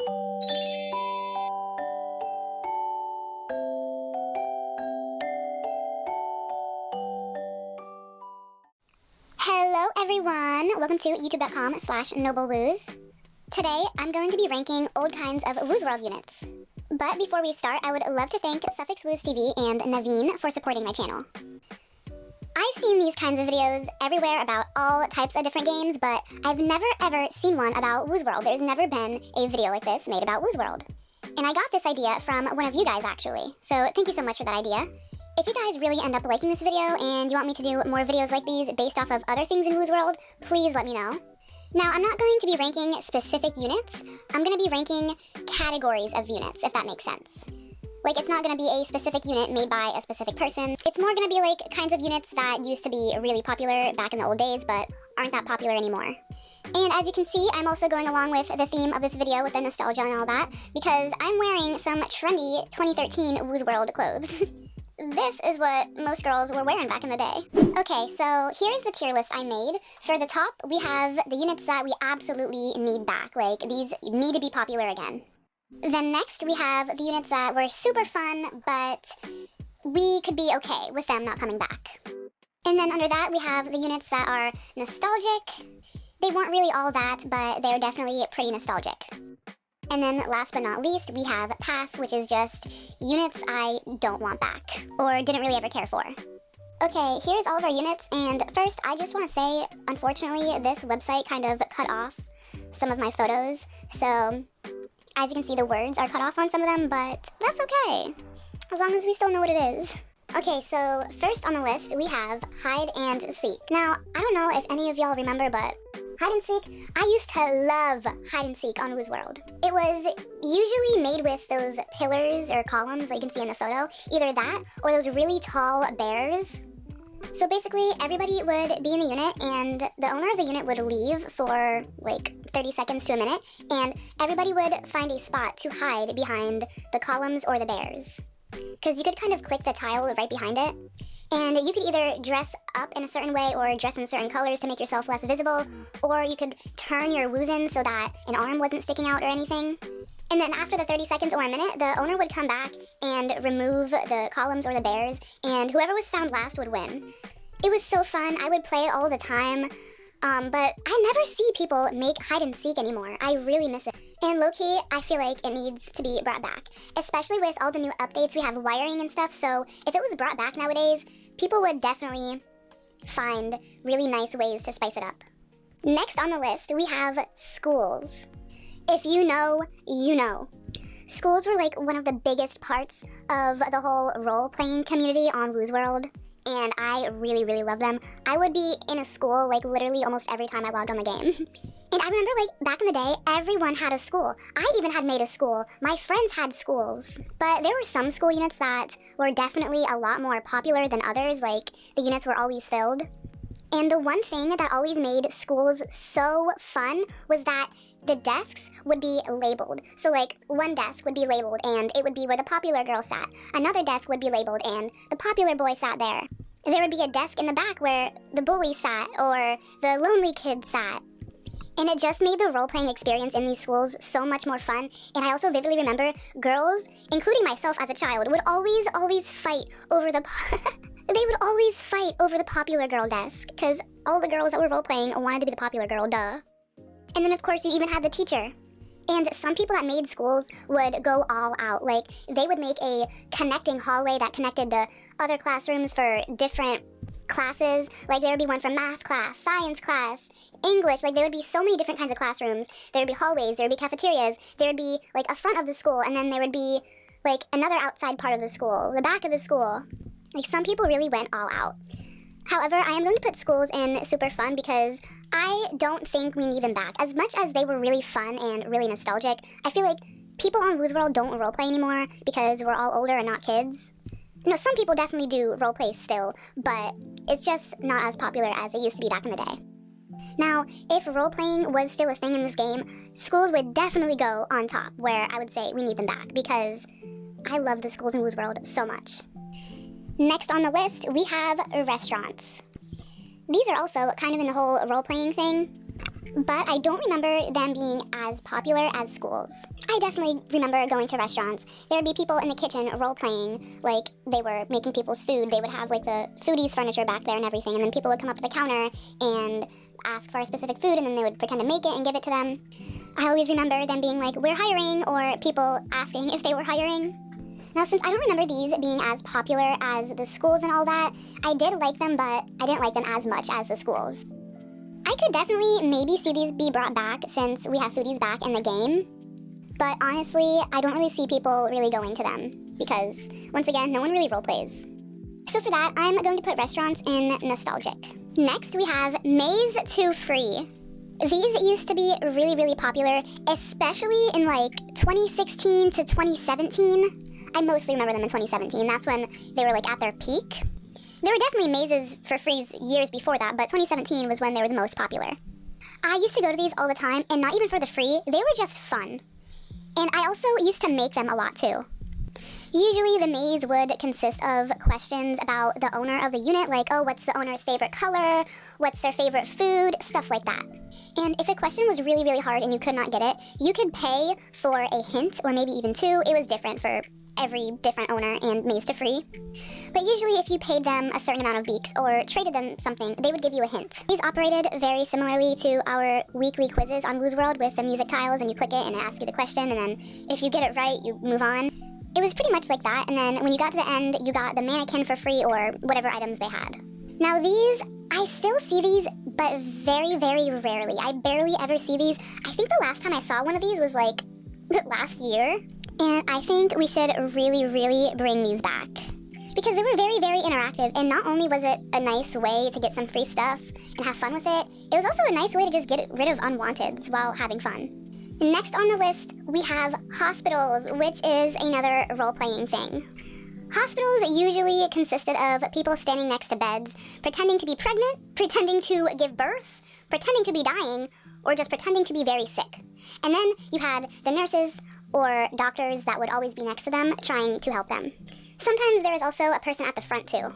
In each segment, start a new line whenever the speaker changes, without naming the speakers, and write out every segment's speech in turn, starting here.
Hello everyone! Welcome to youtube.com/noblewoos. Today I'm going to be ranking old kinds of Woozworld units. But before we start, I would love to thank Suffix Woos TV and Naveen for supporting my channel. I've seen these kinds of videos everywhere about all types of different games, but I've never ever seen one about Woozworld. There's never been a video like this made about Woozworld. And I got this idea from one of you guys actually, so thank you so much for that idea. If you guys really end up liking this video and you want me to do more videos like these based off of other things in Woozworld, please let me know. Now, I'm not going to be ranking specific units, I'm going to be ranking categories of units, if that makes sense. Like, it's not going to be a specific unit made by a specific person. It's more going to be like kinds of units that used to be really popular back in the old days, but aren't that popular anymore. And as you can see, I'm also going along with the theme of this video with the nostalgia and all that, because I'm wearing some trendy 2013 Woozworld clothes. This is what most girls were wearing back in the day. Okay, so here's the tier list I made. For the top, we have the units that we absolutely need back. Like, these need to be popular again. Then next, we have the units that were super fun, but we could be okay with them not coming back. And then under that, we have the units that are nostalgic. They weren't really all that, but they're definitely pretty nostalgic. And then last but not least, we have pass, which is just units I don't want back, or didn't really ever care for. Okay, here's all of our units, and first I just want to say, unfortunately, this website kind of cut off some of my photos, so as you can see, the words are cut off on some of them, but that's okay, as long as we still know what it is. Okay, so first on the list, we have hide and seek. Now, I don't know if any of y'all remember, but hide and seek, I used to love hide and seek on Woozworld. It was usually made with those pillars or columns that you can see in the photo, either that or those really tall bears. So basically, everybody would be in the unit, and the owner of the unit would leave for like 30 seconds to a minute, and everybody would find a spot to hide behind the columns or the bears. Because you could kind of click the tile right behind it, and you could either dress up in a certain way or dress in certain colors to make yourself less visible, or you could turn your woos in so that an arm wasn't sticking out or anything. And then after the 30 seconds or a minute, the owner would come back and remove the columns or the bears, and whoever was found last would win. It was so fun. I would play it all the time, but I never see people make hide and seek anymore. I really miss it. And low-key, I feel like it needs to be brought back, especially with all the new updates. We have wiring and stuff, so if it was brought back nowadays, people would definitely find really nice ways to spice it up. Next on the list, we have schools. If you know, you know. Schools were like one of the biggest parts of the whole role-playing community on Woozworld, and I really, really love them. I would be in a school like literally almost every time I logged on the game. And I remember, like, back in the day, everyone had a school. I even had made a school. My friends had schools. But there were some school units that were definitely a lot more popular than others, like, the units were always filled. And the one thing that always made schools so fun was that the desks would be labeled. So, like, one desk would be labeled, and it would be where the popular girl sat. Another desk would be labeled, and the popular boy sat there. There would be a desk in the back where the bully sat, or the lonely kid sat. And it just made the role-playing experience in these schools so much more fun. And I also vividly remember girls, including myself as a child, would always fight over the they would always fight over the popular girl desk, because all the girls that were role-playing wanted to be the popular girl, duh. And then of course you even had the teacher. And some people that made schools would go all out. Like, they would make a connecting hallway that connected to other classrooms for different classes. Like, there would be one for math class, science class, English. Like, there would be so many different kinds of classrooms. There would be hallways, there would be cafeterias, there would be like a front of the school, and then there would be like another outside part of the school, the back of the school. Like, some people really went all out. However, I am going to put schools in super fun because I don't think we need them back. As much as they were really fun and really nostalgic, I feel like people on Woozworld don't roleplay anymore because we're all older and not kids. No, some people definitely do roleplay still, but it's just not as popular as it used to be back in the day. Now, if roleplaying was still a thing in this game, schools would definitely go on top, where I would say we need them back, because I love the schools in Woozworld so much. Next on the list, we have restaurants. These are also kind of in the whole role-playing thing. but I don't remember them being as popular as schools. I definitely remember going to restaurants. There would be people in the kitchen role-playing, like they were making people's food. They would have like the foodies furniture back there and everything, and then people would come up to the counter and ask for a specific food, and then they would pretend to make it and give it to them. I always remember them being like, "We're hiring," or people asking if they were hiring. Now, since I don't remember these being as popular as the schools and all that, I did like them, but I didn't like them as much as the schools. I could definitely maybe see these be brought back since we have foodies back in the game, but honestly, I don't really see people really going to them because, once again, no one really roleplays. So for that, I'm going to put restaurants in nostalgic. Next, we have Maze to Free. These used to be really, really popular, especially in like 2016 to 2017. I mostly remember them in 2017. That's when they were like at their peak. There were definitely mazes for free years before that, but 2017 was when they were the most popular. I used to go to these all the time, and not even for the free, they were just fun. And I also used to make them a lot too. Usually the maze would consist of questions about the owner of the unit, like, oh, what's the owner's favorite color? What's their favorite food? Stuff like that. And if a question was really, really hard and you could not get it, you could pay for a hint, or maybe even two. It was different for every different owner and maze to free. But usually if you paid them a certain amount of beaks or traded them something, they would give you a hint. These operated very similarly to our weekly quizzes on Woozworld with the music tiles, and you click it and it asks you the question, and then if you get it right, you move on. It was pretty much like that, and then when you got to the end, you got the mannequin for free or whatever items they had. Now these, I still see these, but very, very rarely. I barely ever see these. I think the last time I saw one of these was like last year. And I think we should really, really bring these back. Because they were very, very interactive, and not only was it a nice way to get some free stuff and have fun with it, it was also a nice way to just get rid of unwanteds while having fun. Next on the list, we have hospitals, which is another role-playing thing. Hospitals usually consisted of people standing next to beds, pretending to be pregnant, pretending to give birth, pretending to be dying, or just pretending to be very sick. And then you had the nurses or doctors that would always be next to them trying to help them. Sometimes there was also a person at the front too.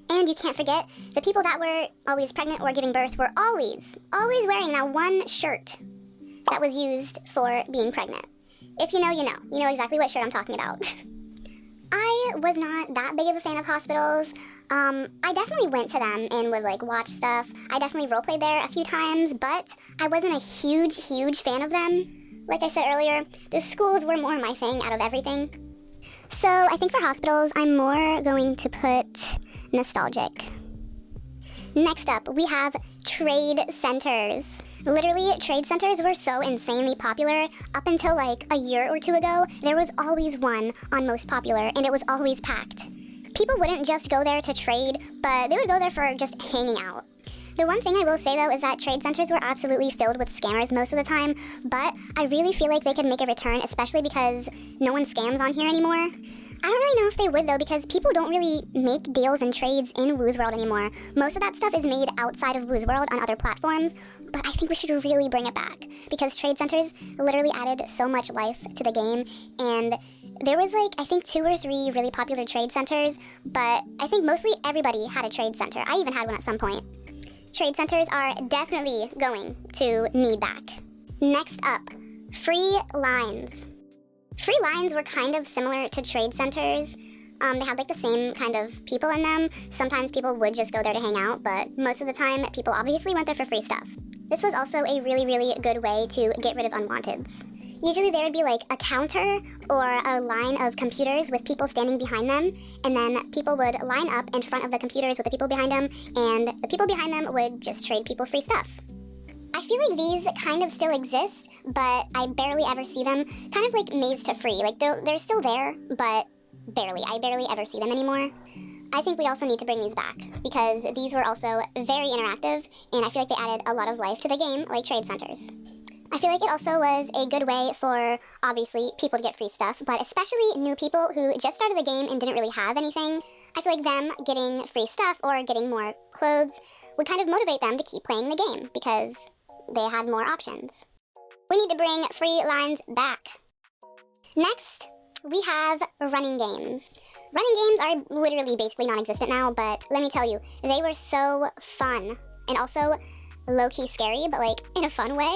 And you can't forget, the people that were always pregnant or giving birth were always wearing that one shirt that was used for being pregnant. If you know, you know. You know exactly what shirt I'm talking about. I was not that big of a fan of hospitals. I definitely went to them and would like watch stuff. I definitely roleplayed there a few times, but I wasn't a huge fan of them. Like I said earlier, the schools were more my thing out of everything. So I think for hospitals, I'm more going to put nostalgic. Next up, we have trade centers. Literally, trade centers were so insanely popular. Up until like a year or two ago, there was always one on Most Popular, and it was always packed. People wouldn't just go there to trade, but they would go there for just hanging out. The one thing I will say, though, is that trade centers were absolutely filled with scammers most of the time, but I really feel like they could make a return, especially because no one scams on here anymore. I don't really know if they would, though, because people don't really make deals and trades in Woozworld anymore. Most of that stuff is made outside of Woozworld on other platforms, but I think we should really bring it back, because trade centers literally added so much life to the game, and there was like, I think 2 or 3 really popular trade centers, but I think mostly everybody had a trade center. I even had one at some point. Trade centers are definitely going to need back. Next up, free lines. Free lines were kind of similar to trade centers. They had like the same kind of people in them. Sometimes people would just go there to hang out, but most of the time, people obviously went there for free stuff. This was also a really, really good way to get rid of unwanteds. Usually there would be like a counter or a line of computers with people standing behind them, and then people would line up in front of the computers with the people behind them, and the people behind them would just trade people free stuff. I feel like these kind of still exist, but I barely ever see them, kind of like Maze to Free. Like they're still there, but barely. I barely ever see them anymore. I think we also need to bring these back, because these were also very interactive, and I feel like they added a lot of life to the game, like trade centers. I feel like it also was a good way for, obviously, people to get free stuff, but especially new people who just started the game and didn't really have anything. I feel like them getting free stuff or getting more clothes would kind of motivate them to keep playing the game, because they had more options. We need to bring free lines back. Next, we have running games. Running games are literally basically non-existent now, but let me tell you, they were so fun. And also, low-key scary, but like in a fun way.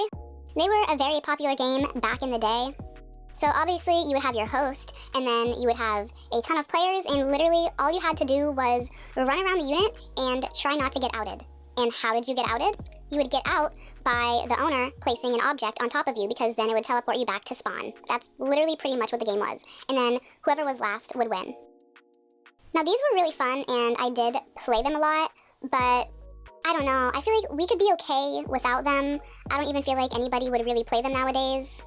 They were a very popular game back in the day. So obviously you would have your host, and then you would have a ton of players, and literally all you had to do was run around the unit and try not to get outed. And how did you get outed? You would get out by the owner placing an object on top of you, because then it would teleport you back to spawn. That's literally pretty much what the game was. And then whoever was last would win. Now these were really fun, and I did play them a lot, but I don't know, I feel like we could be okay without them. I don't even feel like anybody would really play them nowadays.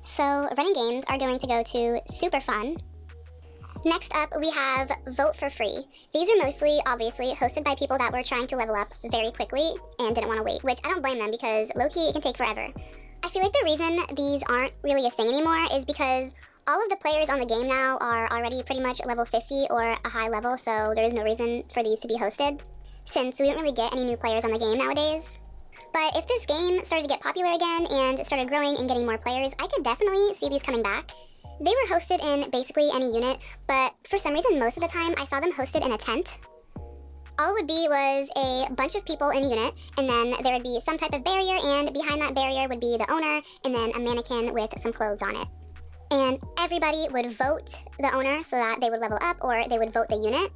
So running games are going to go to super fun. Next up, we have vote for free. These are mostly, obviously, hosted by people that were trying to level up very quickly and didn't want to wait, which I don't blame them, because low-key, it can take forever. I feel like the reason these aren't really a thing anymore is because all of the players on the game now are already pretty much level 50 or a high level, so there is no reason for these to be hosted, since we don't really get any new players on the game nowadays. But if this game started to get popular again and started growing and getting more players, I could definitely see these coming back. They were hosted in basically any unit, but for some reason most of the time I saw them hosted in a tent. All it would be was a bunch of people in a unit, and then there would be some type of barrier, and behind that barrier would be the owner, and then a mannequin with some clothes on it. And everybody would vote the owner so that they would level up, or they would vote the unit.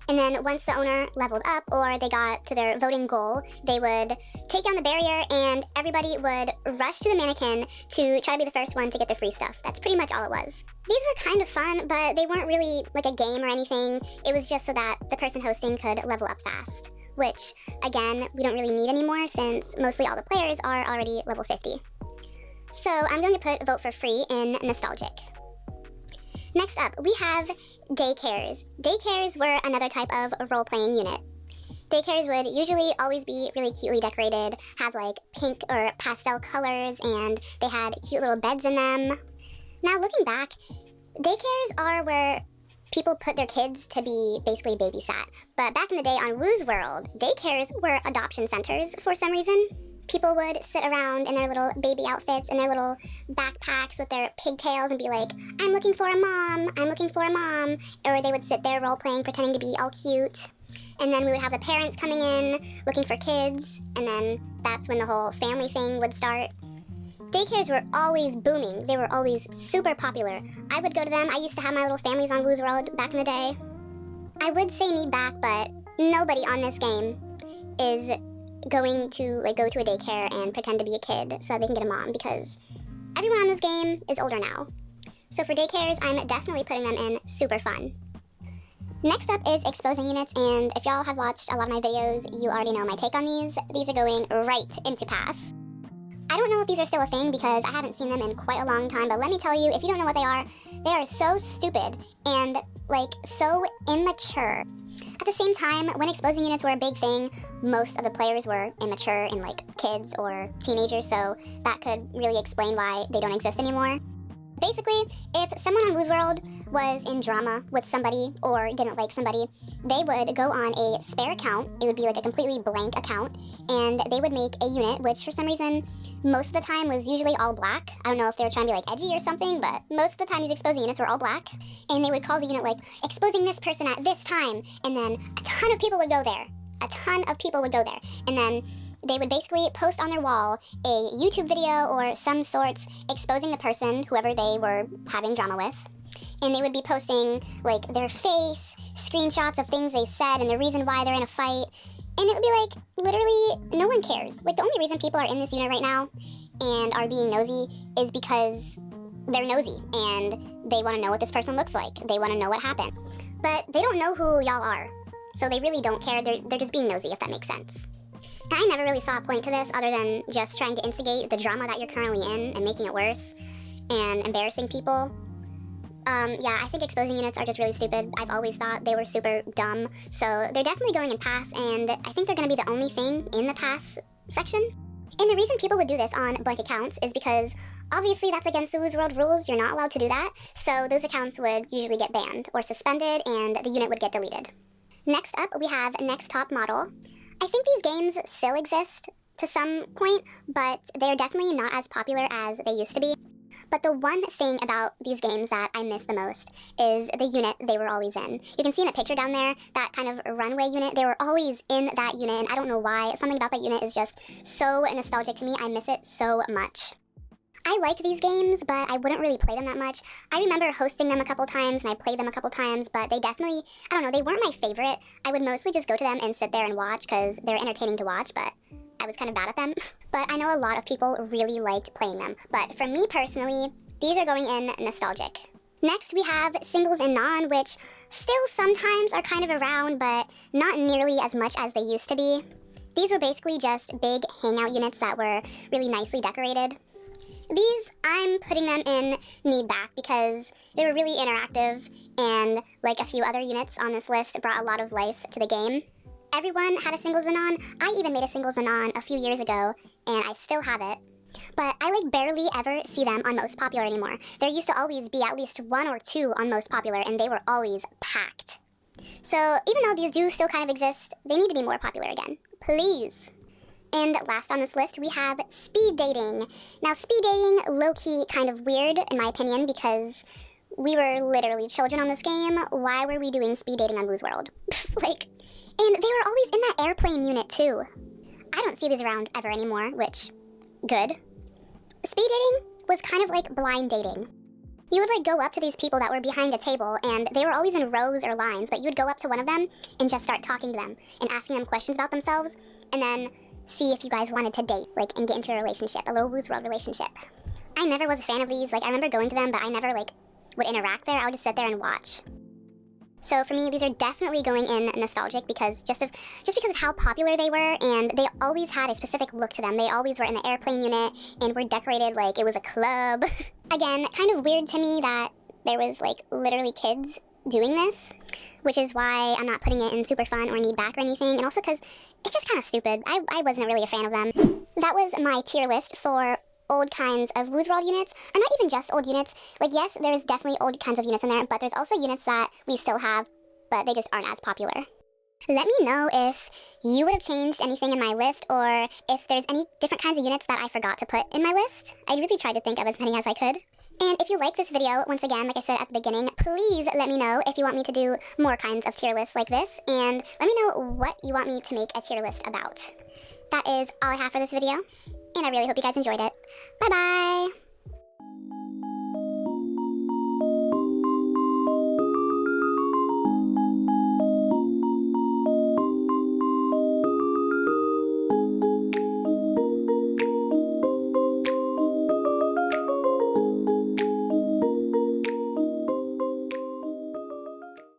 And then once the owner leveled up, or they got to their voting goal, they would take down the barrier, and everybody would rush to the mannequin to try to be the first one to get the free stuff. That's pretty much all it was. These were kind of fun, but they weren't really like a game or anything. It was just so that the person hosting could level up fast, which, again, we don't really need anymore since mostly all the players are already level 50. So I'm going to put vote for free in nostalgic. Next up, we have daycares. Daycares were another type of role-playing unit. Daycares would usually always be really cutely decorated, have like pink or pastel colors, and they had cute little beds in them. Now looking back, daycares are where people put their kids to be basically babysat. But back in the day on Woozworld, daycares were adoption centers for some reason. People would sit around in their little baby outfits and their little backpacks with their pigtails and be like, I'm looking for a mom, I'm looking for a mom. Or they would sit there role-playing, pretending to be all cute. And then we would have the parents coming in, looking for kids, and then that's when the whole family thing would start. Daycares were always booming. They were always super popular. I would go to them. I used to have my little families on Woozworld back in the day. I would say need back, but nobody on this game is going to like go to a daycare and pretend to be a kid so they can get a mom, because everyone on this game is older now. So for daycares, I'm definitely putting them in super fun. Next up is exposing units, and if y'all have watched a lot of my videos, you already know my take on these. These are going right into pass. I don't know if these are still a thing because I haven't seen them in quite a long time, but let me tell you, if you don't know what they are so stupid and like so immature. At the same time, when exposing units were a big thing, most of the players were immature and like kids or teenagers, so that could really explain why they don't exist anymore. Basically, if someone on Woozworld was in drama with somebody or didn't like somebody, they would go on a spare account. It would be like a completely blank account, and they would make a unit, which for some reason, most of the time was usually all black. I don't know if they were trying to be like edgy or something, but most of the time these exposing units were all black. And they would call the unit like, exposing this person at this time, and then a ton of people would go there. A ton of people would go there. And then they would basically post on their wall a YouTube video or some sorts exposing the person, whoever they were having drama with. And they would be posting like their face, screenshots of things they said and the reason why they're in a fight. And it would be like, literally, no one cares. Like, the only reason people are in this unit right now and are being nosy is because they're nosy and they want to know what this person looks like. They want to know what happened. But they don't know who y'all are. So they really don't care. They're just being nosy, if that makes sense. And I never really saw a point to this other than just trying to instigate the drama that you're currently in and making it worse and embarrassing people. Yeah, I think exposing units are just really stupid. I've always thought they were super dumb. So they're definitely going in pass, and I think they're going to be the only thing in the pass section. And the reason people would do this on blank accounts is because obviously that's against the Woozworld rules. You're not allowed to do that. So those accounts would usually get banned or suspended, and the unit would get deleted. Next up, we have Next Top Model. I think these games still exist to some point, but they're definitely not as popular as they used to be. But the one thing about these games that I miss the most is the unit they were always in. You can see in the picture down there, that kind of runway unit, they were always in that unit, and I don't know why. Something about that unit is just so nostalgic to me. I miss it so much. I liked these games, but I wouldn't really play them that much. I remember hosting them a couple times, and I played them a couple times, but they definitely, I don't know, they weren't my favorite. I would mostly just go to them and sit there and watch, because they're entertaining to watch, but I was kind of bad at them. But I know a lot of people really liked playing them. But for me personally, these are going in nostalgic. Next, we have singles and non, which still sometimes are kind of around, but not nearly as much as they used to be. These were basically just big hangout units that were really nicely decorated. These, I'm putting them in need back because they were really interactive, and like a few other units on this list brought a lot of life to the game. Everyone had a singles and non. I even made a singles and non a few years ago, and I still have it. But I like barely ever see them on Most Popular anymore. There used to always be at least 1 or 2 on Most Popular, and they were always packed. So even though these do still kind of exist, they need to be more popular again. Please. And last on this list, we have speed dating. Now, speed dating, low-key, kind of weird, in my opinion, because we were literally children on this game. Why were we doing speed dating on Woozworld? And they were always in that airplane unit, too. I don't see these around ever anymore, which, good. Speed dating was kind of like blind dating. You would, go up to these people that were behind a table, and they were always in rows or lines, but you would go up to one of them and just start talking to them and asking them questions about themselves, and then see if you guys wanted to date, and get into a relationship, a little Woozworld relationship. I never was a fan of these. I remember going to them, but I never, would interact there. I would just sit there and watch. So for me, these are definitely going in nostalgic because just because of how popular they were, and they always had a specific look to them. They always were in the airplane unit and were decorated like it was a club. Again, kind of weird to me that there was literally kids doing this, which is why I'm not putting it in super fun or need back or anything, and also because it's just kind of stupid. I wasn't really a fan of them. That was my tier list for old kinds of Woozworld units, or not even just old units. Yes, there's definitely old kinds of units in there, but there's also units that we still have, but they just aren't as popular. Let me know if you would have changed anything in my list, or if there's any different kinds of units that I forgot to put in my list. I really tried to think of as many as I could. And if you like this video, once again, like I said at the beginning, please let me know if you want me to do more kinds of tier lists like this, and let me know what you want me to make a tier list about. That is all I have for this video, and I really hope you guys enjoyed it. Bye-bye!